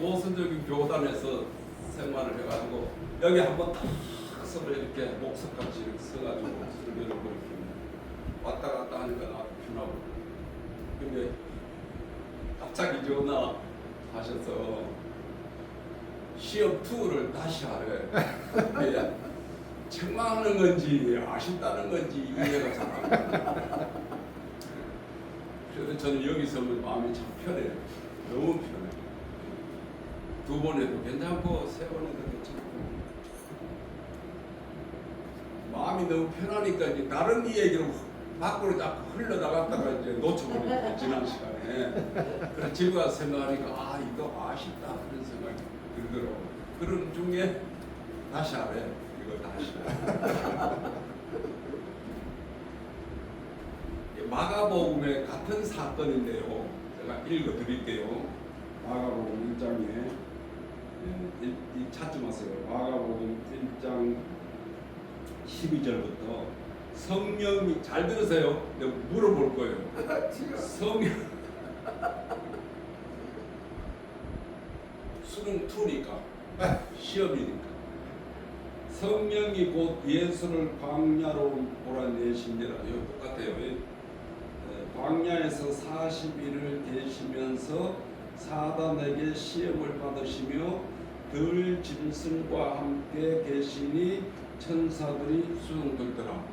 보수적인 교단에서 생활을 해가지고 여기 한번 딱 서서 이렇게 목석같이 이렇게 서가지고 설교를 그렇게 왔다 갔다 하니까 나도 편하고. 근데 갑자기 전화 하셔서 시험 2를 다시 하래. 책망하는 건지 아쉽다는 건지 이해가 잘 안 돼. 그래서 저는 여기 서면 마음이 참 편해요. 너무 편해요. 2번 해도 괜찮고 3번 해도 괜찮고 마음이 너무 편하니까 이제 다른 얘기로 밖으로 자꾸 흘러나갔다가 이제 놓쳐버리고 지난 시간에. 그래서 집에 가서 생각하니까 아 이거 아쉽다 그런 생각이 들더라고. 그런 중에 다시 하래. 이거 다시 마가복음의 같은 사건인데요. 제가 읽어드릴게요. 마가복음 1장에 찾지 마세요. 마가복음 1장 12절부터 성령이 잘 들으세요. 내가 물어볼 거예요. 성령 수능 2니까 시험이니까 성령이 곧 예수를 광야로 몰아내시니라. 이거 똑같아요. 광야에서 40일을 계시면서 사단에게 시험을 받으시며 들 짐승과 함께 계시니 천사들이 수용되더라.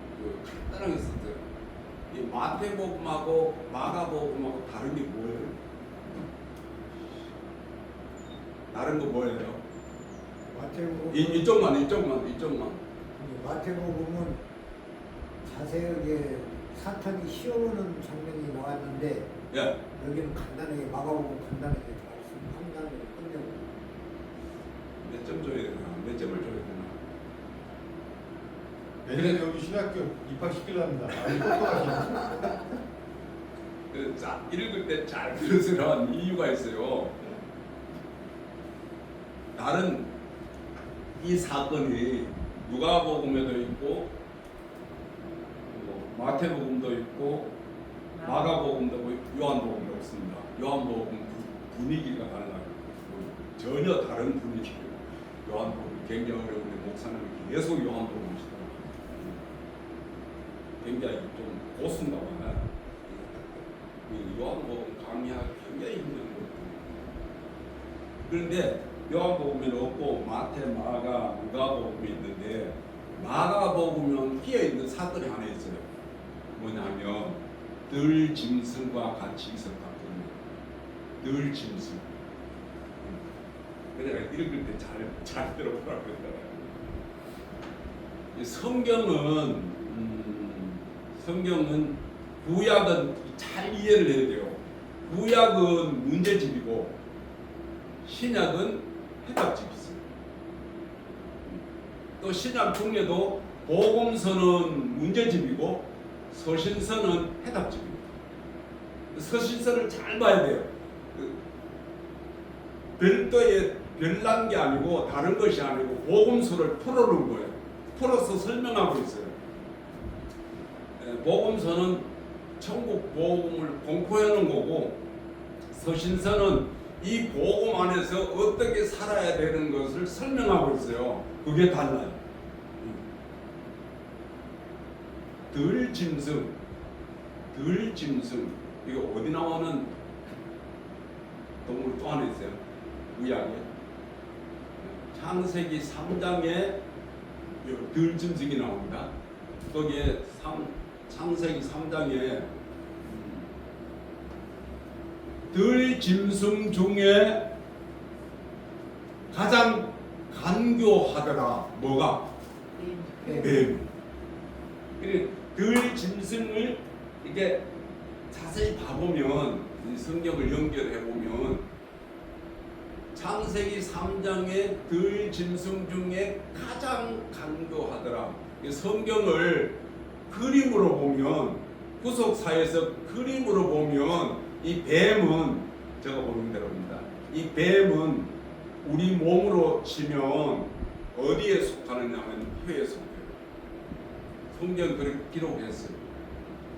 간단하게 썼어요. 이 마태복음하고 마가복음하고 다른 게 뭐예요? 다른 거 뭐예요? 마태복음 이쪽만. 마태복음은 자세하게 사탄이 시험하는 장면이 나왔는데 예. 여기는 간단하게 마가복음 간단하게 말씀 한 단어로 끝내고. 몇 점 줘야 되나? 몇 점을 줘야 되나? 내년 여기 신학교 입학시키려합니다. 읽을 때 잘 들으시라는 이유가 있어요. 다른 이 사건이 누가복음에도 있고 마태복음도 있고 마가복음도 있고 요한복음도 없습니다. 요한복음 분위기가 달라요. 전혀 다른 분위기예요. 요한복음 굉장히 어려운데 목사님이 계속 요한복음 하시더라고요. 굉장히 좀 고순가 봐요. 요한복음 강의하기 굉장히 힘든 거예요. 그런데 요한복음에는 없고 마태, 마가, 누가복음이 있는데 마가복음은 끼어있는 사건이 하나 있어요. 뭐냐면 들 짐승과 같이 있었다거든요. 들 짐승. 그래서 읽을 때 잘 들어보라고 그러더라고요. 성경은 구약은 잘 이해를 해야 돼요. 구약은 문제집이고 신약은 해답집이 있어요. 또 신약 중에도 복음서는 문제집이고 서신서는 해답집입니다. 서신서를 잘 봐야 돼요. 별도의 별난 게 아니고 다른 것이 아니고 복음서를 풀어놓은 거예요. 풀어서 설명하고 있어요. 복음서는 천국 복음을 공포하는 거고 서신서는 이 복음 안에서 어떻게 살아야 되는 것을 설명하고 있어요. 그게 달라요. 들 짐승 이거 어디 나오는 동물 또 하나 있어요. 구약에 창세기 3장에 들 짐승이 나옵니다. 거기에 창세기 3장에 들 짐승 중에 가장 간교하더라. 뭐가? 뱀. 들 짐승을 이렇게 자세히 봐보면 성경을 연결해 보면 창세기 3장의 들 짐승 중에 가장 간교하더라. 성경을 그림으로 보면 구속사에서 그림으로 보면 이 뱀은 제가 보는 대로입니다. 이 뱀은 우리 몸으로 치면 어디에 속하느냐면 혀에 속해요. 성경 그렇게 기록했어요.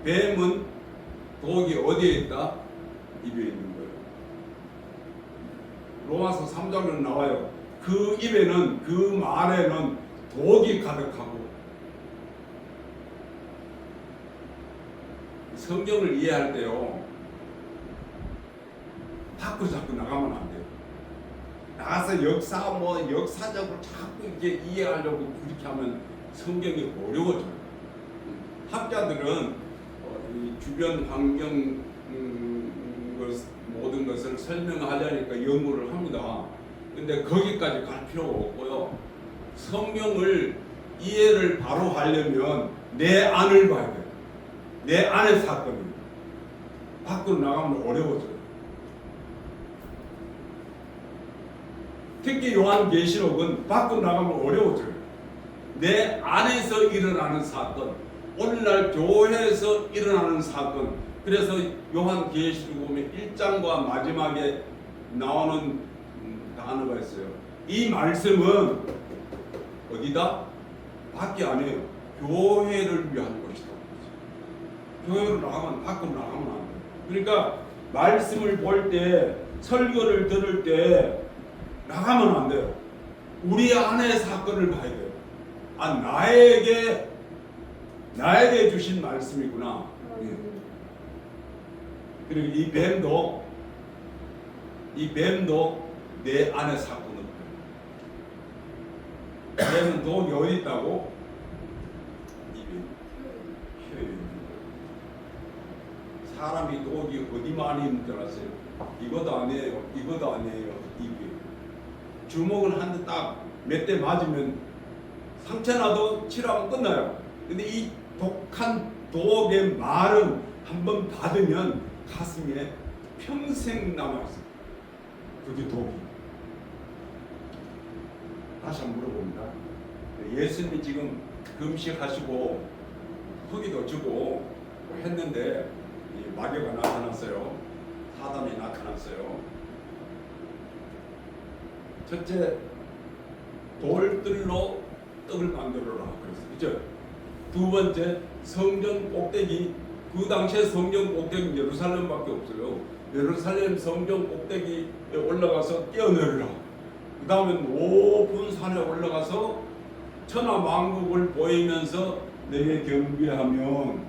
뱀은 독이 어디에 있다? 입에 있는 거예요. 로마서 3장은 나와요. 그 입에는 그 말에는 독이 가득하고. 성경을 이해할 때요, 밖으로 자꾸 나가면 안 돼요. 나가서 역사적으로 자꾸 이게 이해하려고 그렇게 하면 성경이 어려워져요. 학자들은 이 주변 환경 모든 것을 설명하려니까 연구를 합니다. 근데 거기까지 갈 필요가 없고요. 성경을 이해를 바로 하려면 내 안을 봐야 돼요. 내 안의 사건입니다. 밖으로 나가면 어려워져요. 특히 요한계시록은 밖으로 나가면 어려워져요. 내 안에서 일어나는 사건, 오늘날 교회에서 일어나는 사건. 그래서 요한계시록 보면 1장과 마지막에 나오는 단어가 있어요. 이 말씀은 어디다? 밖이 아니에요. 교회를 위한 것이다. 교회로 나가면, 밖으로 나가면 안 돼요. 그러니까 말씀을 볼 때, 설교를 들을 때 나가면 안 돼요. 우리 안의 사건을 봐야 돼요. 아, 나에게 주신 말씀이구나. 예. 그리고 이 뱀도 내 안의 사건을 봐요. 뱀은 독이 어디 있다고? 혀에 있는 거예요. 사람이 독이 어디 많이 있는 줄 아세요? 이것도 아니에요. 이것도 아니에요. 입이. 주먹을 한 대 딱 몇 대 맞으면 상처나도 치료하면 끝나요. 근데 이 독한 독의 말은 한번 받으면 가슴에 평생 남아있어요. 그게 독이. 다시 한번 물어봅니다. 예수님이 지금 금식하시고 후기도 주고 했는데 이 마귀가 나타났어요. 사단이 나타났어요. 첫째, 돌들로 떡을 만들어라 그랬어요. 그죠? 두 번째, 성전 꼭대기. 그 당시에 성전 꼭대기 예루살렘밖에 없어요. 예루살렘 성전 꼭대기에 올라가서 뛰어내리라. 그 다음에 높은 산에 올라가서 천하만국을 보이면서 내게 경배하면,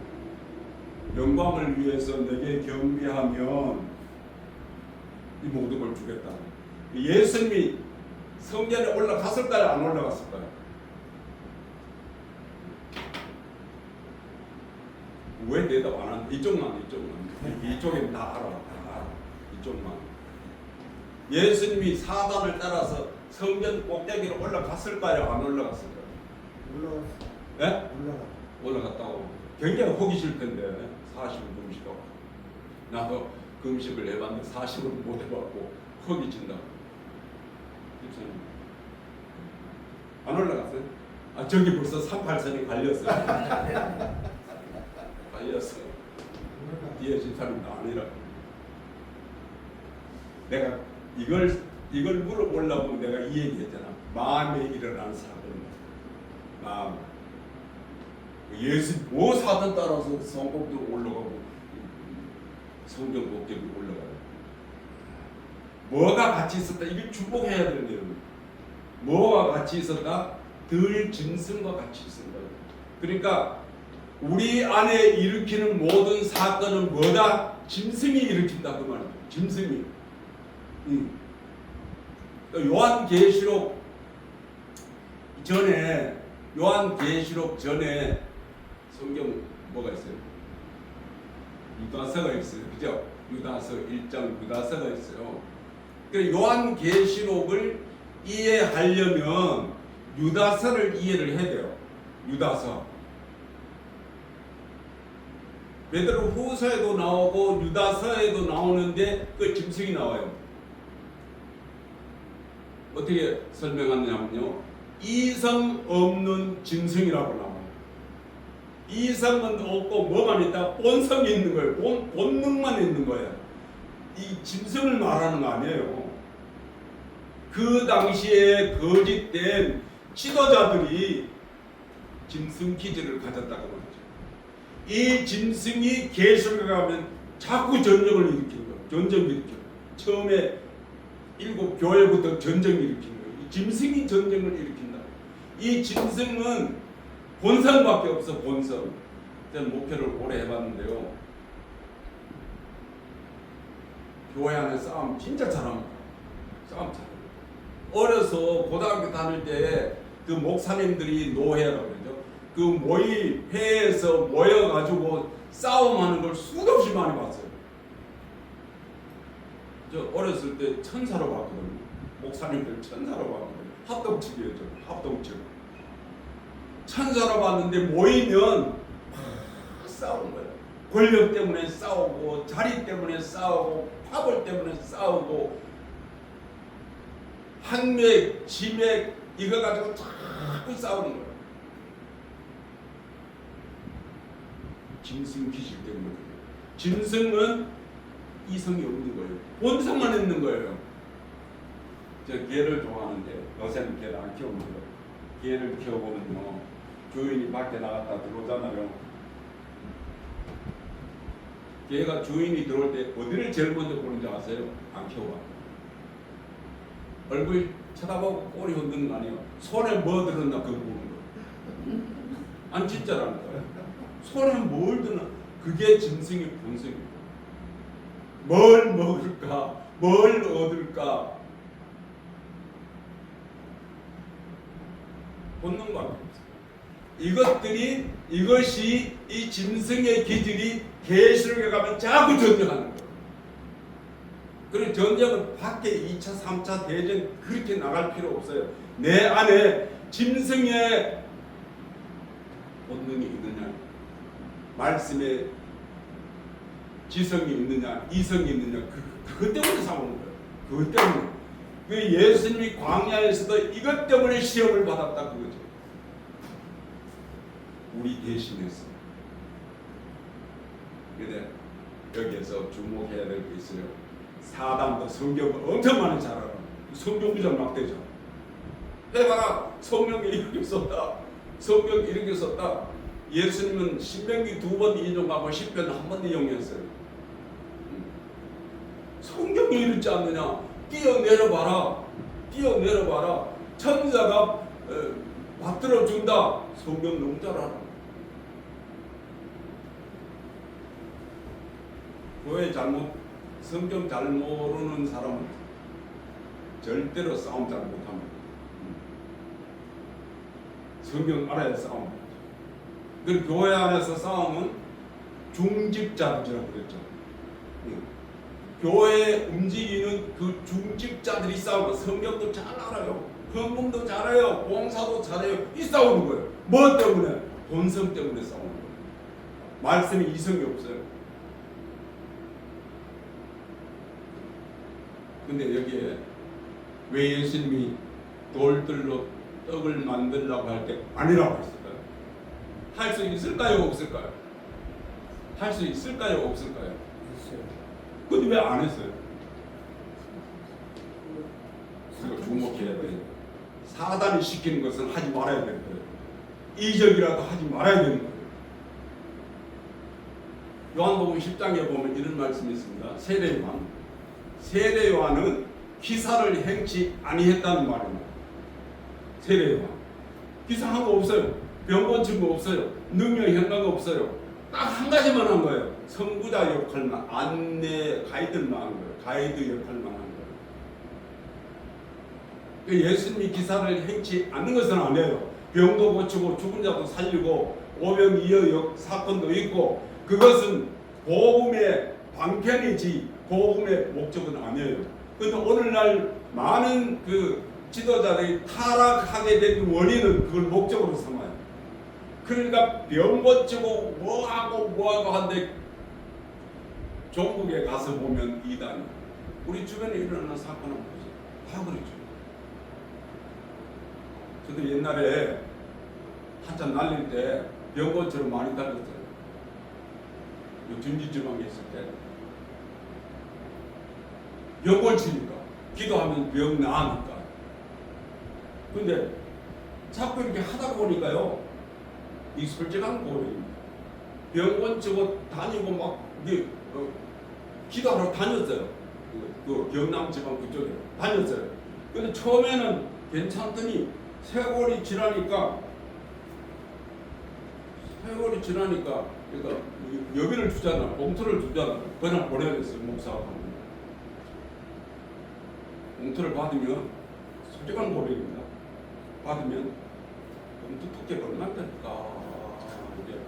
영광을 위해서 내게 경배하면 이 모든 걸 주겠다. 예수님이 성전에 올라갔을까요? 안 올라갔을까요? 왜 대답 안 하는? 이쪽만. 이쪽엔 다 알아. 이쪽만. 예수님이 사단을 따라서 성전 꼭대기로 올라갔을까요? 안 올라갔을까요? 올라갔어. 네? 올라갔다고. 굉장히 호기 싫을 텐데 40을 금식하고. 나도 금식을 해봤는데 40을 못 해봤고 호기 친다. 안 올라갔어요? 아, 저기 벌써 38선이 갈렸어요. 갈렸어. 뒤에 집사님도 아니라. 내가 이걸 물어보려고 내가 이 얘기했잖아. 마음에 일어나는 사건. 마음. 예수 뭐 사단 따라서 성곡도 올라가고 성경 꼭대기 올라가요. 뭐가 같이 있었다. 이게 주목해야 되는 내용이에요. 뭐가 같이 있었다? 들 짐승과 같이 있었다. 그러니까 우리 안에 일으키는 모든 사건은 뭐다? 짐승이 일으킨다 그 말이죠. 짐승이. 요한계시록 전에 성경 뭐가 있어요? 유다서가 있어요. 그죠? 유다서 1장 유다서가 있어요. 그래서 요한계시록을 이해하려면 유다서를 이해를 해야 돼요. 유다서. 베드로 후서에도 나오고 유다서에도 나오는데 그 짐승이 나와요. 어떻게 설명하냐면요. 이성 없는 짐승이라고 나와요. 이성은 없고 뭐만 있다? 본성이 있는 거예요. 본능만 있는 거예요. 이 짐승을 말하는 거 아니에요. 그 당시에 거짓된 지도자들이 짐승 기질을 가졌다고 말이죠. 이 짐승이 계속해 가면 자꾸 전쟁을 일으키는 거예요. 전쟁을 일으켜요. 처음에 일곱 교회부터 전쟁을 일으킨 거예요. 이 짐승이 전쟁을 일으킨다. 이 짐승은 본성밖에 없어. 본성. 저는 목표를 오래 해봤는데요. 교회 안에 싸움 진짜 잘합니다. 싸움 잘해요. 어려서 고등학교 다닐 때 그 목사님들이 노회라고 그러죠. 그 모임 회에서 모여가지고 싸움하는 걸 수도 없이 많이 봤어요. 저 어렸을 때 천사로 봤거든요. 목사님들 천사로 봤거든요. 합동측이었죠. 합동측. 천사로 봤는데 모이면 막 싸우는 거예요. 권력 때문에 싸우고 자리 때문에 싸우고 파벌 때문에 싸우고 항맥, 지맥 이거 가지고 자꾸 싸우는 거예요. 짐승 기질 때문에. 짐승은 이성이 없는 거예요. 본성만 있는 거예요. 저 개를 좋아하는데 요새는 개를 안 키워보죠. 개를 키워보면요, 주인이 밖에 나갔다 들어오잖아요. 개가 주인이 들어올 때 어디를 제일 먼저 보는지 아세요? 안 키워봐. 얼굴 쳐다보고 꼬리 흔드는 거 아니에요. 손에 뭐 들었나 그거 보는 거예요. 안 진짜라는 거예요. 손에 뭘 드나 그게 짐승의 본성이에요. 뭘 먹을까? 뭘 얻을까? 본능밖에 없어요. 이것이 이 짐승의 기질이 계시록에 가면 자꾸 전쟁하는 거예요. 그리고 전쟁은 밖에 2차, 3차 대전 그렇게 나갈 필요 없어요. 내 안에 짐승의 본능이 있느냐, 말씀에 지성이 있느냐, 이성이 있느냐, 그것 때문에 싸우는 거예요. 그것 때문에. 그 예수님이 광야에서도 이것 때문에 시험을 받았다 그거죠. 우리 대신해서. 근데 여기에서 주목해야 될 게 있어요. 사단도 성경을 엄청 많이 잘 알아. 성경 부정 막대죠. 해봐라. 성경에 이렇게 썼다. 성경 이렇게 썼다. 예수님은 신명기 2번 인용하고 시편 1번 인용했어요. 성경이 이렇지 않느냐? 뛰어내려봐라. 뛰어내려봐라. 천사가 받들어준다. 성경 너무 잘 알아. 교회 성경 잘 모르는 사람은 절대로 싸움 잘 못합니다. 성경 알아야 싸움. 그 교회 안에서 싸움은 중직자들이라고 그랬죠. 교회에 움직이는 그 중직자들이 싸우고 성경도 잘 알아요. 헌금도 잘해요. 봉사도 잘해요. 이 싸우는 거예요. 뭐 때문에? 본성 때문에 싸우는 거예요. 말씀에 이성이 없어요. 근데 여기에 왜 예수님이 돌들로 떡을 만들라고 할 때 아니라고 했을까요? 할 수 있을까요? 없을까요? 할 수 있을까요? 없을까요? 있어요. 근데 왜 안 했어요? 그거 주목해야 돼요. 사단이 시키는 것은 하지 말아야 되는 거예요. 이적이라도 하지 말아야 되는 거예요. 요한복음 10장에 보면 이런 말씀이 있습니다. 세례요한은 기사를 행치 아니했다는 말입니다. 세례요한 기사한 거 없어요. 병 고친 거 없어요. 능력 행한 거 없어요. 딱 한 가지만 한 거예요. 선구자 역할만, 안내 가이드만 한 거예요. 가이드 역할만 한 거예요. 예수님이 기사를 행치 않는 것은 아니에요. 병도 고치고 죽은 자도 살리고 오병이어 사건도 있고, 그것은 복음의 방편이지 복음의 목적은 아니에요. 그런데 오늘날 많은 그 지도자들이 타락하게 된 원인은 그걸 목적으로 삼아요. 그러니까 병 고치고 뭐하고 한데 종국에 가서 보면 이단이, 우리 주변에 일어나는 사건은 보세요. 다 그렇죠. 저도 옛날에 한참 날릴 때 병 고치러 많이 다녔어요. 전지지방에 있을 때 병 고치니까, 기도하면 병 나으니까. 근데 자꾸 이렇게 하다 보니까요, 이 솔직한 고백입니다. 병 고치고 다니고 막 기도하러 다녔어요. 그 경남 지방 그쪽에 다녔어요. 근데 처음에는 괜찮더니 세월이 지나니까 그러니까 여기를 주잖아, 봉투를 주잖아. 그냥 보내야 됐어요. 목사하고 봉투를 받으면 솔직한 고백입니다. 받으면 봉투 두께가 얼마나 될까 이제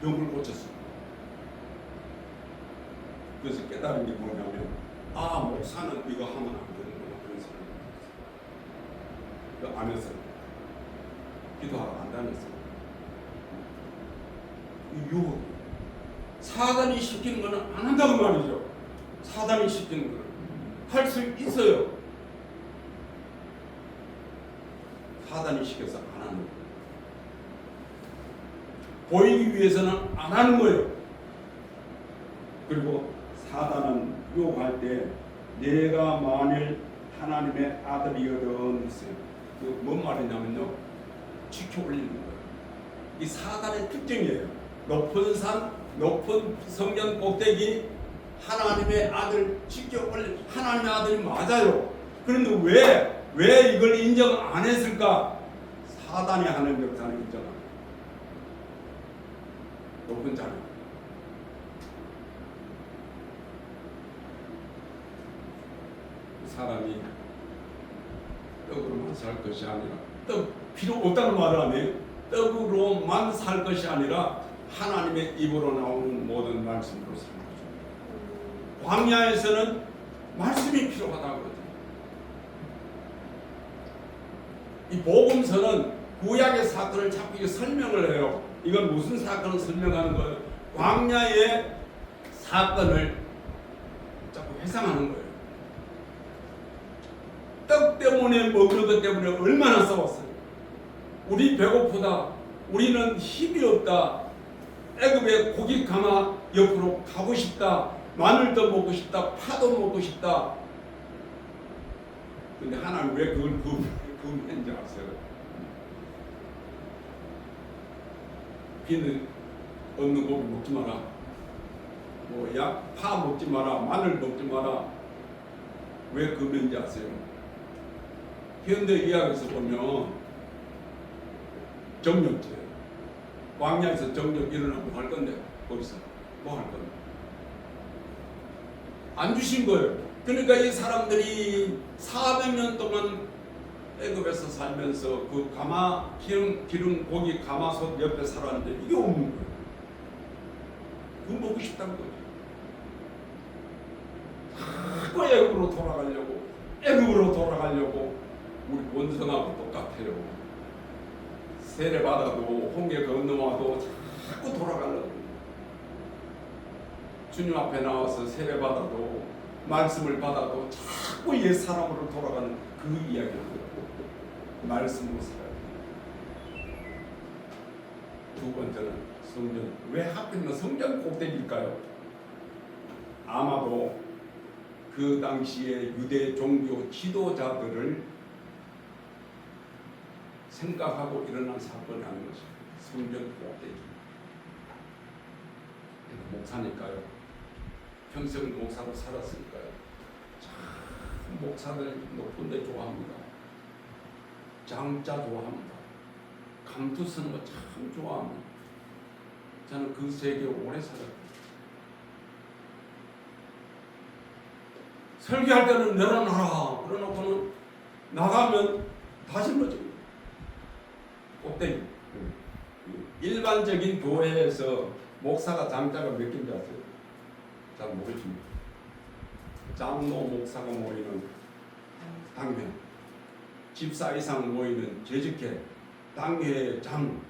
병을 고쳤어. 그래서 깨달은 게 뭐냐면 목사는 이거 하면 안 되는구나 그런 생각이 들었어요. 안 했어요. 기도하러 안 다녔어요. 유혹. 사단이 시키는 거는 안 한다고 말이죠. 사단이 시키는 거는 할 수 있어요. 사단이 시켜서 안 하는 거예요. 보이기 위해서는 안 하는 거예요. 그리고 사단은 유혹할 때 내가 만일 하나님의 아들이거든 했어요. 뭔 말이냐면요, 지켜 올리는 거예요. 이 사단의 특징이에요. 높은 산, 높은 성전 꼭대기, 하나님의 아들 지켜 올리. 하나님의 아들이 맞아요. 그런데 왜 이걸 인정 안 했을까? 사단이 하는 역사는 인정합니다. 높은 자리. 사람이 떡으로만 살 것이 아니라, 떡 필요 없다는 말을 하네요. 떡으로만 살 것이 아니라 하나님의 입으로 나오는 모든 말씀으로 살 거죠. 광야에서는 말씀이 필요하다고 그러죠. 이 복음서는 구약의 사건을 자꾸 설명을 해요. 이건 무슨 사건을 설명하는 거예요? 광야의 사건을 자꾸 회상하는 거예요. 떡 때문에 먹는 것 때문에 얼마나 싸웠어요. 우리 배고프다. 우리는 힘이 없다. 애굽의 고기 가마 옆으로 가고 싶다. 마늘도 먹고 싶다. 파도 먹고 싶다. 근데 하나님 왜 그걸 금했는지 아세요? 비는 얻는 고기 먹지 마라. 파 먹지 마라. 마늘 먹지 마라. 왜 금했는지 아세요? 현대 의학에서 보면 정력제. 광야에서 정력 일어나면 뭐 할 건데? 거기서 뭐 할 건데? 안 주신 거예요. 그러니까 이 사람들이 400년 동안 애굽에서 살면서 그 가마 기름 고기 가마솥 옆에 살았는데 이게 없는 거예요. 그거 먹고 싶다는 거죠. 자꾸 애굽으로 돌아가려고 우리 본성하고 똑같아요. 세례받아도 홍해 건너와도 자꾸 돌아가려고. 주님 앞에 나와서 세례받아도 말씀을 받아도 자꾸 옛 사람으로 돌아가는 그 이야기를 말씀으로 살아야 돼요. 두 번째는 성전. 왜 하필이면 성전 꼭대기일까요? 아마도 그 당시에 유대 종교 지도자들을 생각하고 일어난 사건이 아닌 것입니다. 성전 꼭대기. 목사니까요. 평생 목사로 살았으니까요. 참 목사들 높은 데 좋아합니다. 장자 좋아합니다. 감투 쓰는 거 참 좋아합니다. 저는 그 세계에 오래 살았어요. 설교할 때는 내려놔라. 그래놓고는 나가면 다 짊어집니다. 꼭대기. 일반적인 교회에서 목사가 장자가 몇 개인지 아세요? 잘 모르십니다. 장로 목사가 모이는 당회, 집사 이상 모이는 재직회, 당회장,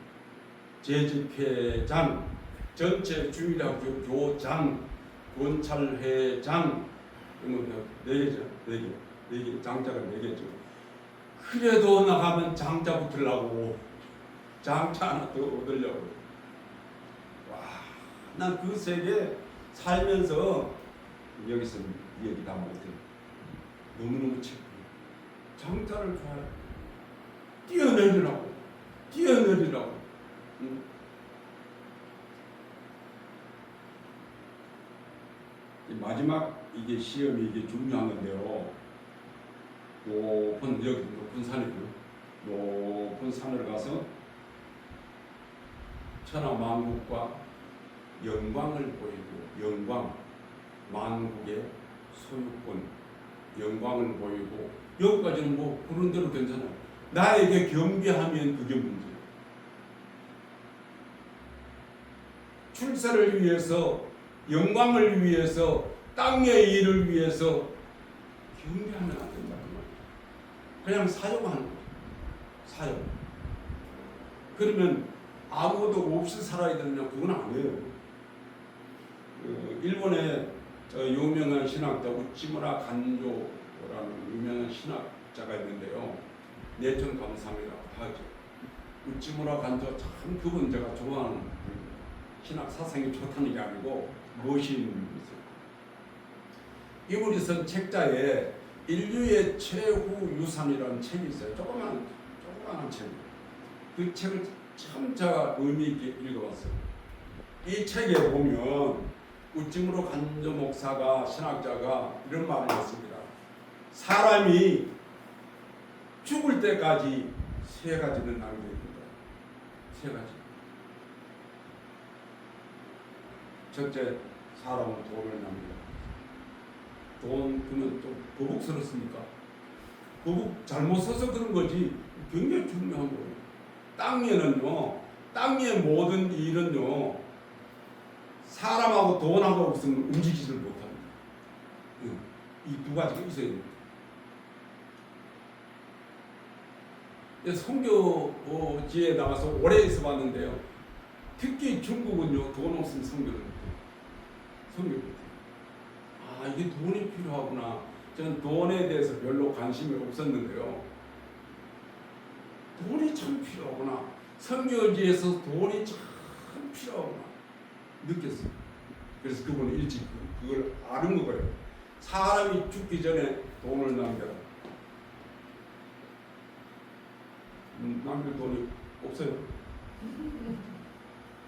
재직회장, 전체 주일학교 교장, 권찰회장, 네 개, 장자가 4개죠. 그래도 나가면 장자 붙으려고, 장자 하나 더 얻으려고. 와, 난 그 세계 살면서 여기서 얘기 다 못해. 너무너무 체크. 장자를 좋아해. 뛰어내리라고. 응? 이 마지막 이게 시험이 이게 중요한 건데요. 여기 높은 산이고요. 높은 산을 가서 천하만국과 영광을 보이고, 영광, 만국의 소유권, 영광을 보이고, 여기까지는 뭐 그런 대로 괜찮아요. 나에게 경배하면 그게 문제예요. 출세를 위해서, 영광을 위해서, 땅의 일을 위해서 경배하면 안 된다 그 말이에요. 그냥 사용하는 거죠. 사용. 그러면 아무도 없이 살아야 되느냐? 그건 아니에요. 일본의 유명한 신학자 우치무라 간조라는 유명한 신학자가 있는데요. 내천 감사합니다고 하죠. 우치무라 간조 참 그분 제가 좋아하는 신학 사상이 좋다는 게 아니고 멋있는 분이세요. 이분이 쓴 책자에 인류의 최후 유산이라는 책이 있어요. 조그마한 책. 그 책을 참 제가 의미 있게 읽어봤어요. 이 책에 보면 우찌무로 간조 목사가 신학자가 이런 말을 했습니다. 사람이 죽을 때까지 세 가지는 남겨야 된다. 세 가지. 첫째, 사람은 돈을 남긴다. 돈 그러면 좀 거북스럽습니까? 거북 잘못 써서 그런 거지 굉장히 중요한 거예요. 땅에는요, 땅의 모든 일은요, 사람하고 돈하고 없으면 움직이지를 못합니다. 이 두 가지가 있어야 됩니다. 선교지에 나가서 오래 있어 봤는데요. 특히 중국은요, 돈 없으면 선교를 못해요. 선교를 못해요. 아, 이게 돈이 필요하구나. 저는 돈에 대해서 별로 관심이 없었는데요. 돈이 참 필요하구나. 선교지에서 돈이 참 필요하구나. 느꼈어요. 그래서 그분은 일찍 그걸 아는 거예요. 사람이 죽기 전에 돈을 남겨라. 남길 돈이 없어요.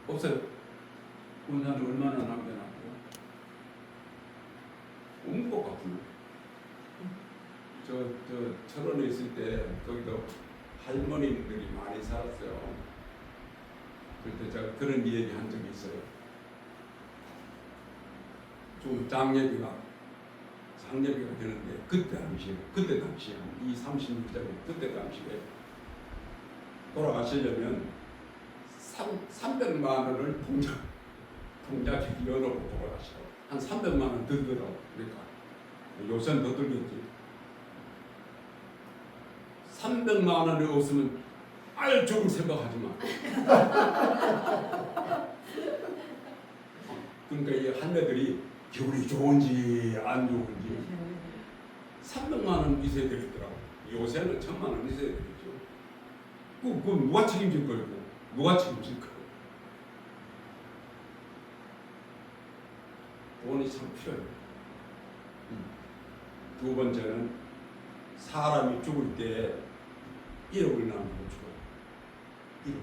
없어요. 군사는 얼마나 남겨놨고 없는 것 같은데. 저 철원에 있을 때 거기도 할머니들이 많이 살았어요. 그때 제가 그런 얘기 한 적이 있어요. 좀 장례비가 되는데 그때 당시에 이 30년짜리 그때 당시에 돌아가시려면 300만 원을 통장에 열어보고 돌아가시고 한 300만 원 들더라고. 그러니까 요새는 더 들겠지. 300만 원이 없으면 좀 생각하지 마. 그러니까 이 할매들이 기분이 좋은지 안 좋은지 300만 원 있어야 되겠더라고. 요새는 1000만 원 있어야 되겠죠. 그건 누가 책임질 거고 누가 책임질 거고. 돈이 참 필요해요. 두 번째는 사람이 죽을 때 1억을 남기고 죽어요. 1억.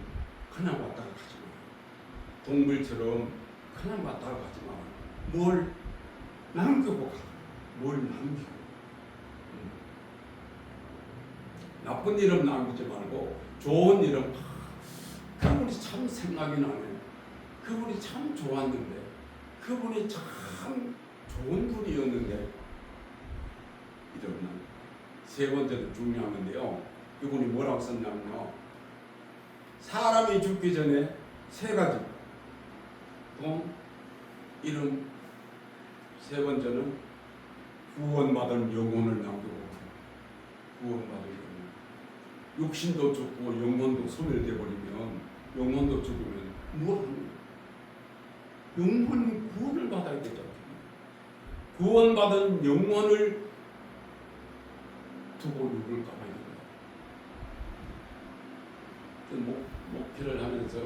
그냥 왔다가 가지 마. 동물처럼 그냥 왔다가 가지 마. 뭘 남기고 가. 뭘 남기고. 나쁜 이름 남기지 말고 좋은 이름. 그분이 참 생각이 나네. 그분이 참 좋았는데, 그분이 참 좋은 분이었는데, 이러면 세 번째도 중요한 건데요. 이분이 뭐라고 썼냐면요. 사람이 죽기 전에 세 가지. 돈, 이름, 세 번째는 구원받은 영혼을 남기고 구원받은 영혼. 육신도 죽고 영혼도 소멸되어 버리면 영혼도 죽으면 뭘 합니까? 영혼이 구원을 받아야 되죠. 구원받은 영혼을 두고 누굴까 봐야 됩니다. 목회를 하면서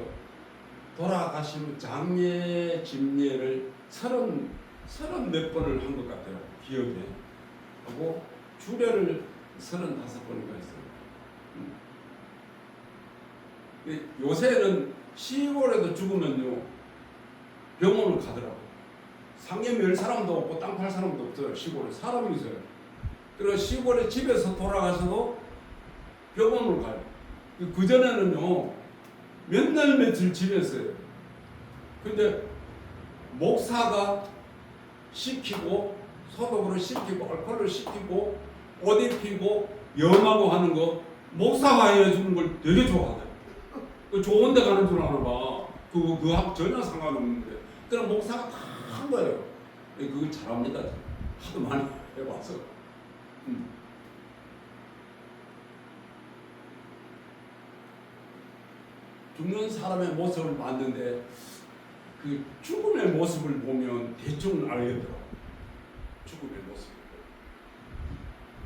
돌아가신 장례 집례를 30 몇 번을 한 것 같아요. 기억에. 하고 주례를 35번인가 했어요. 요새는 시골에도 죽으면요 병원을 가더라고. 상계 멸 사람도 없고 땅 팔 사람도 없어요. 시골에 사람이 있어요. 그리고 시골에 집에서 돌아가서도 병원을 가요. 그전에는요 몇 날 며칠 집에서요. 근데 목사가 시키고 소독으로 시키고 알코올로 시키고 옷 입히고 염하고 하는 거 목사가 해주는 걸 되게 좋아하대요. 좋은 데 가는 줄 아나 봐. 그하고 전혀 상관없는데 그럼 목사가 다 한 거예요. 그걸 잘합니다. 하도 많이 해봐서. 죽는 사람의 모습을 봤는데 그 죽음의 모습을 보면 대충 알겠더라고. 죽음의 모습.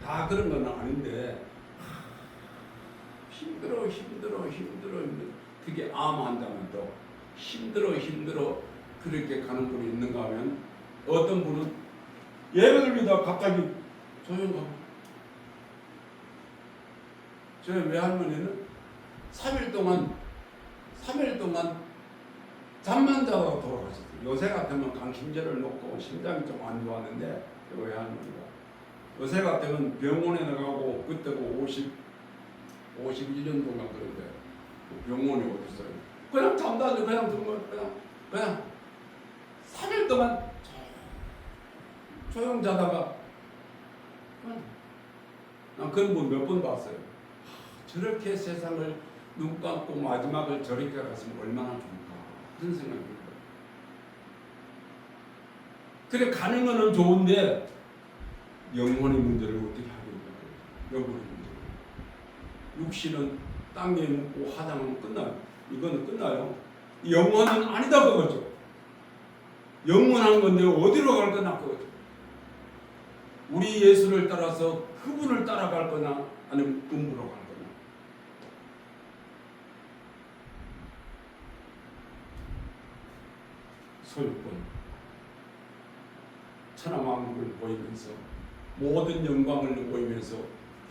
다 그런 건 아닌데 힘들어. 그게 암 환자면도 힘들어 그렇게 가는 분이 있는가 하면 어떤 분은 예배를 믿다 갑자기 조용하고 저희 외할머니는 3일 동안 잠만 자고 돌아가셨어요. 요새 같으면 강심제를 놓고 심장이 좀 안 좋았는데 외할머니가 요새 같으면 병원에 나가고 그때고 51년 동안 그런데 병원이 어디 있어요? 그냥 잠도 안 자고 그냥 그냥 3일 동안 조용 자다가 난 그런 분 몇 번 봤어요. 저렇게 세상을 눈 감고 마지막을 저렇게 갔으면 얼마나 좋을까 그런 생각이 들어요. 그래 가는 거는 좋은데 영혼의 문제를 어떻게 하겠냐. 영혼의 문제. 육신은 땅에 묻고 화장하면 끝나요. 이거는 끝나요. 영혼은 아니다 그거죠. 영원한 건데 어디로 갈 거냐 그거죠. 우리 예수를 따라서 그분을 따라갈 거냐 아니면 음부로 갈 거냐. 소유권 천하만국을 보이면서 모든 영광을 보이면서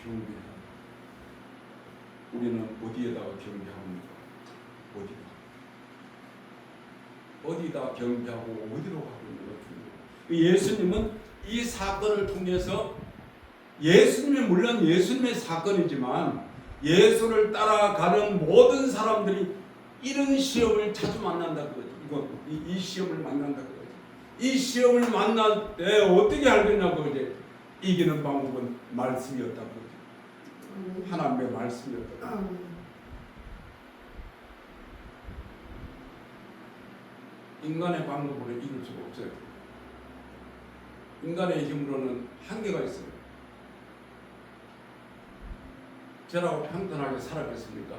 경배하고 우리는 어디에다가 경배합니까? 어디다 경배하고 어디로 가고 있는 거 중요해요. 예수님은 이 사건을 통해서 예수님이 물론 예수님의 사건이지만 예수를 따라가는 모든 사람들이 이런 시험을 자주 만난다 그거죠. 이 시험을 만난다 그거죠. 이 시험을 만날 때 어떻게 알겠냐 그거죠. 이기는 방법은 말씀이었다 그거죠. 하나님의 말씀이었다. 인간의 방법으로 이룰 수가 없어요. 인간의 힘으로는 한계가 있어요. 저라고 평탄하게 살았겠습니까?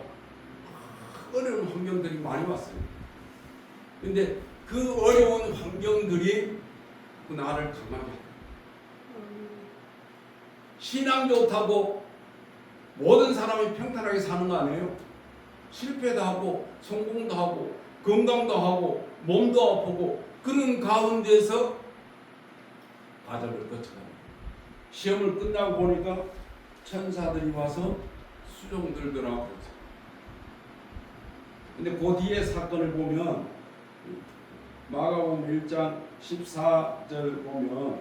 어려운 환경들이 많이 왔어요. 근데 그 어려운 환경들이 나를 강하게 해요. 신앙 좋다고 모든 사람이 평탄하게 사는 거 아니에요. 실패도 하고 성공도 하고 건강도 하고 몸도 아프고 그런 가운데서 과정을 거쳐가요. 시험을 끝나고 보니까 천사들이 와서 수종 들더라고 그랬죠. 근데 그 뒤에 사건을 보면 마가복음 1장 14절 보면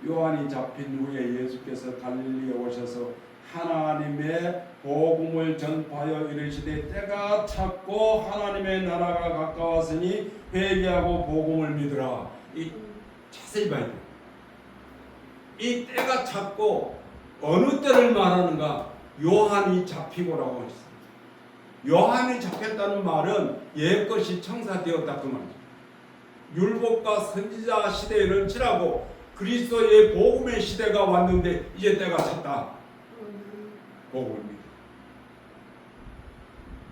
요한이 잡힌 후에 예수께서 갈릴리에 오셔서 하나님의 복음을 전파하여 이르시되 때가 찼고 하나님의 나라가 가까웠으니 회개하고 복음을 믿으라. 이 자세히 봐야 돼요. 이 때가 찼고 어느 때를 말하는가? 요한이 잡히고라고 했어요. 요한이 잡혔다는 말은 옛것이 청사되었다 그 말이죠. 율법과 선지자 시대에는 지나고 그리스도의 복음의 시대가 왔는데 이제 때가 찼다. 복음을 믿어.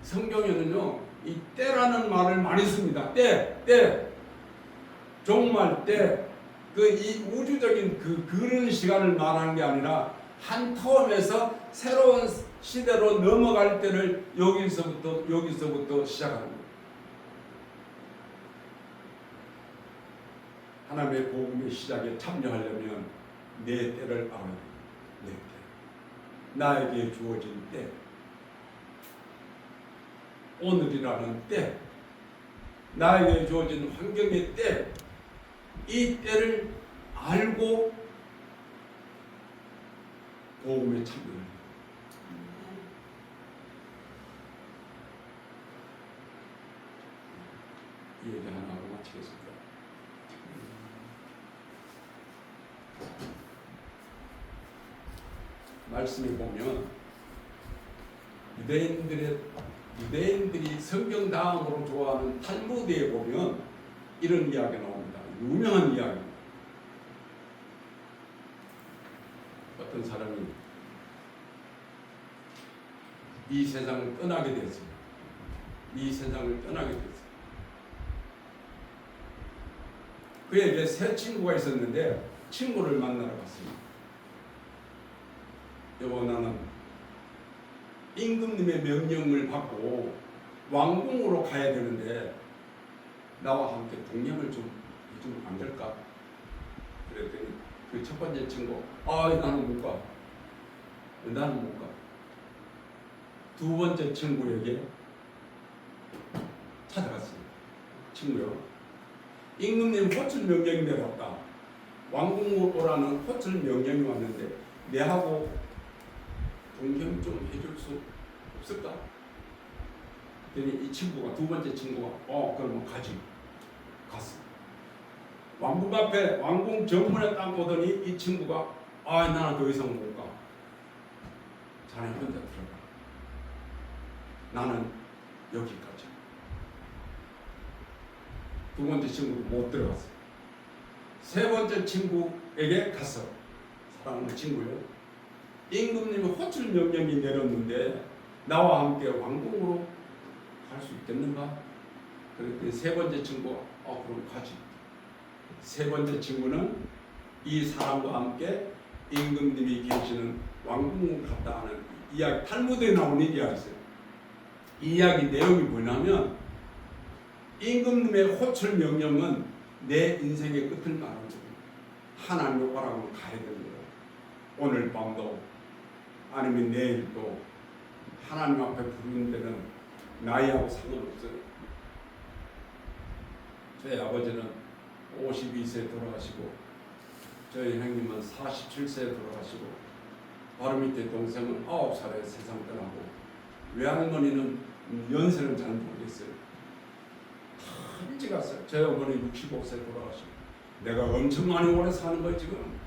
성경에는요 이 때라는 말을 많이 씁니다. 때 정말 때 그 이 우주적인 그런 시간을 말하는 게 아니라 한 텀에서 새로운 시대로 넘어갈 때를 여기서부터 시작하는 거예요. 하나님의 복음의 시작에 참여하려면 내 때를 알아야 돼요. 내 때. 나에게 주어진 때. 오늘이라는 때. 나에게 주어진 환경의 때. 이 때를 알고 복음에 참여를 해요. 이 얘기 하나 하고 마치겠습니다. 말씀에 보면 유대인들이 성경 다음으로 좋아하는 탈무드에 보면 이런 이야기가 나옵니다. 유명한 이야기입니다. 어떤 사람이 이 세상을 떠나게 됐습니다. 이 세상을 떠나게 됐어요. 그에게 새 친구가 있었는데 친구를 만나러 갔습니다. 여보, 나는 임금님의 명령을 받고 왕궁으로 가야 되는데 나와 함께 동행을 좀 해주면 안 될까? 그랬더니 그 첫 번째 친구, 나는 못 가. 나는 못 가. 두 번째 친구에게 찾아갔어요. 친구요, 임금님 호출 명령이 내려왔다. 왕궁으로 오라는 호출 명령이 왔는데 내하고 동행 좀 해줄 수 없을까? 그랬더니 이 친구가, 두 번째 친구가 그러면 가지. 갔어. 왕궁 앞에, 왕궁 정문에 딱 오더니 이 친구가 나는 더 이상 못 가. 자네 혼자 들어가. 나는 여기까지. 두 번째 친구도 못 들어갔어. 세 번째 친구에게 갔어. 사랑하는 친구요, 임금님이 호출 명령이 내렸는데 나와 함께 왕궁으로 갈 수 있겠는가? 그랬더니 세 번째 친구가 그럼 가지. 세 번째 친구는 이 사람과 함께 임금님이 계시는 왕궁을 갔다 하는 이야기, 탈무드에 나오는 이야기였어요. 이 이야기 내용이 뭐냐면 임금님의 호출 명령은 내 인생의 끝을 말하는 거예요. 하나님의 오라고 가야 되는 거예요. 오늘 밤도 아니면 내일도 하나님 앞에 부르는 데는 나이하고 상관없어요. 저희 아버지는 52세에 돌아가시고 저희 형님은 47세에 돌아가시고 바로 밑에 동생은 9살에 세상 떠나고 외할머니는 연세는 잘 모르겠어요. 다 일찍 갔어요. 저희 어머니 65세 돌아가시고 내가 엄청 많이 오래 사는 거예요. 지금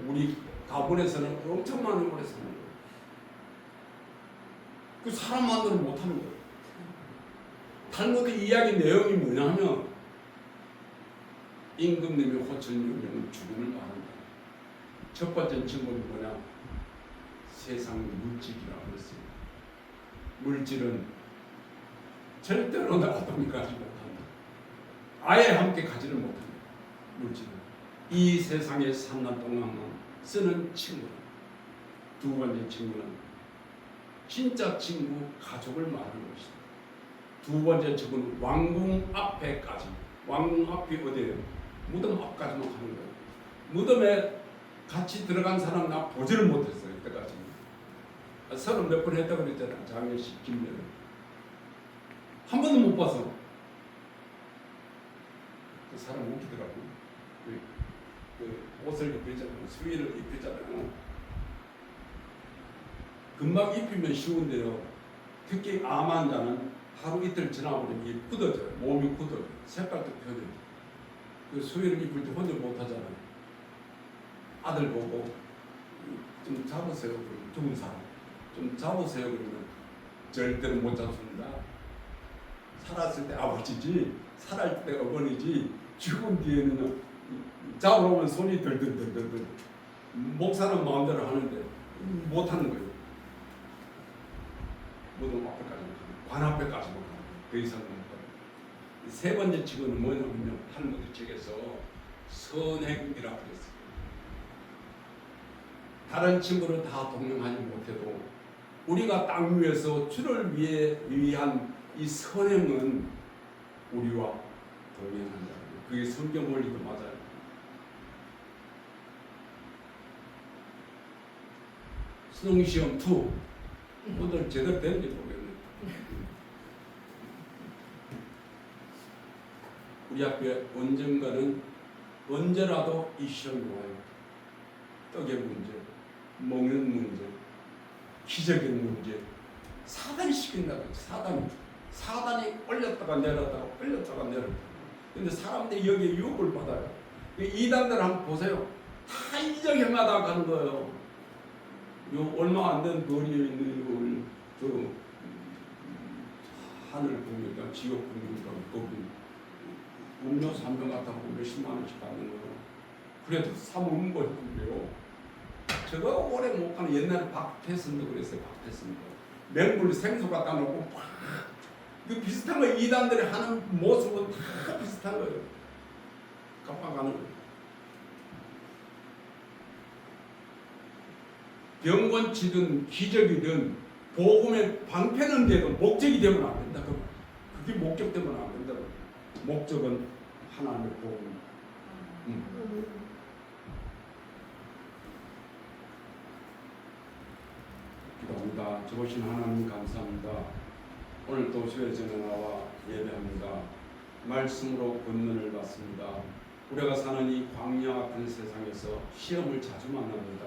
우리 가문에서는 엄청 많이 오래 사는 거예요. 그 사람 만들어 못하는 거예요. 탈무드 이야기 내용이 뭐냐면 임금님의 호출 명령은 죽음을 말한다. 첫 번째 친구는 뭐냐? 세상 물질이라고 했어요. 물질은 절대로 나와 동행하지 못한다. 아예 함께 가지를 못한다. 물질은 이 세상에 산날 동안만 쓰는 친구다. 두 번째 친구는 진짜 친구, 가족을 말하는 것이다. 두 번째 친구는 왕궁 앞에까지. 왕궁 앞이 어디예요? 무덤 앞까지만 가는 거예요. 무덤에 같이 들어간 사람 나 보지를 못했어요. 그때까지. 30 몇 번 했다고 그랬잖아. 장례식, 김례를. 한 번도 못 봐서. 그 사람 웃기더라고요. 그 옷을 입히잖아요. 수의를 입히잖아요. 금방 입히면 쉬운데요. 특히 암 환자는 하루 이틀 지나버리면 굳어져요. 몸이 굳어져요. 색깔도 변해요. 그 수의를 입을 때 혼자 못하잖아요. 아들 보고 좀 잡으세요. 그러면 죽은 사람 좀 잡으세요. 그러면 절대로 못 잡습니다. 살았을 때 아버지지, 살았을 때 어머니지, 죽은 뒤에는 잡으러 오면 손이 덜덜덜덜. 목사는 마음대로 하는데 못하는 거예요. 무덤 앞에까지 관 앞에까지 못 가요. 그 이상 못 가요. 세 번째 친구는 뭐냐면요, 탈무드 책에서 선행이라고 했어요. 다른 친구를 다 동행하지 못해도 우리가 땅 위에서 주를 위한 이 선행은 우리와 동행한다. 그게 성경 원리도 맞아요. 수능시험 2 오늘 제대로 되는지 모르겠네요. 우리 학교에 언젠가는 언제라도 이 시험이 와요. 떡의 문제, 먹는 문제, 기적의 문제. 사단이 시킨다고. 사단이 올렸다가 내렸다가 올렸다가 내렸다가. 근데 사람들이 여기에 유혹을 받아요. 이단들 한번 보세요. 다 이적행하다 가는 거예요. 요 얼마 안 된 거리에 있는 저 하늘 보니까 지옥 보니까 거기 음료수 한 병 갖다 보면 몇십만 원씩 받는 거예요. 그래도 사먹는 거예요. 저거 오래 못 가는 옛날에 박태선도 그랬어요. 박태선도 맹물 생수 갖다 놓고 팍 그 비슷한 거 이단들이 하는 모습은 다 비슷한 거예요. 깜빡하는 거예요. 병건치든 기적이든 복음의 방패는 돼도 목적이 되면 안 된다. 그게 목적 되면 안 된다. 목적은 하나님의 복음. 기도합니다. 좋으신 하나님 감사합니다. 오늘 또 주일전에 나와 예배합니다. 말씀으로 권면을 받습니다. 우리가 사는 이 광야 같은 세상에서 시험을 자주 만납니다.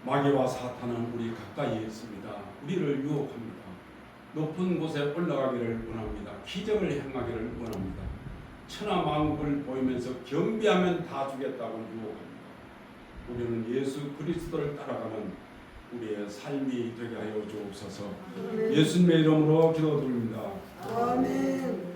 마귀와 사탄은 우리 가까이에 있습니다. 우리를 유혹합니다. 높은 곳에 올라가기를 원합니다. 기적을 행하기를 원합니다. 천하만국을 보이면서 경비하면 다 주겠다고 유혹합니다. 우리는 예수 그리스도를 따라가는 우리의 삶이 되게 하여 주옵소서. 예수님의 이름으로 기도드립니다. 아멘.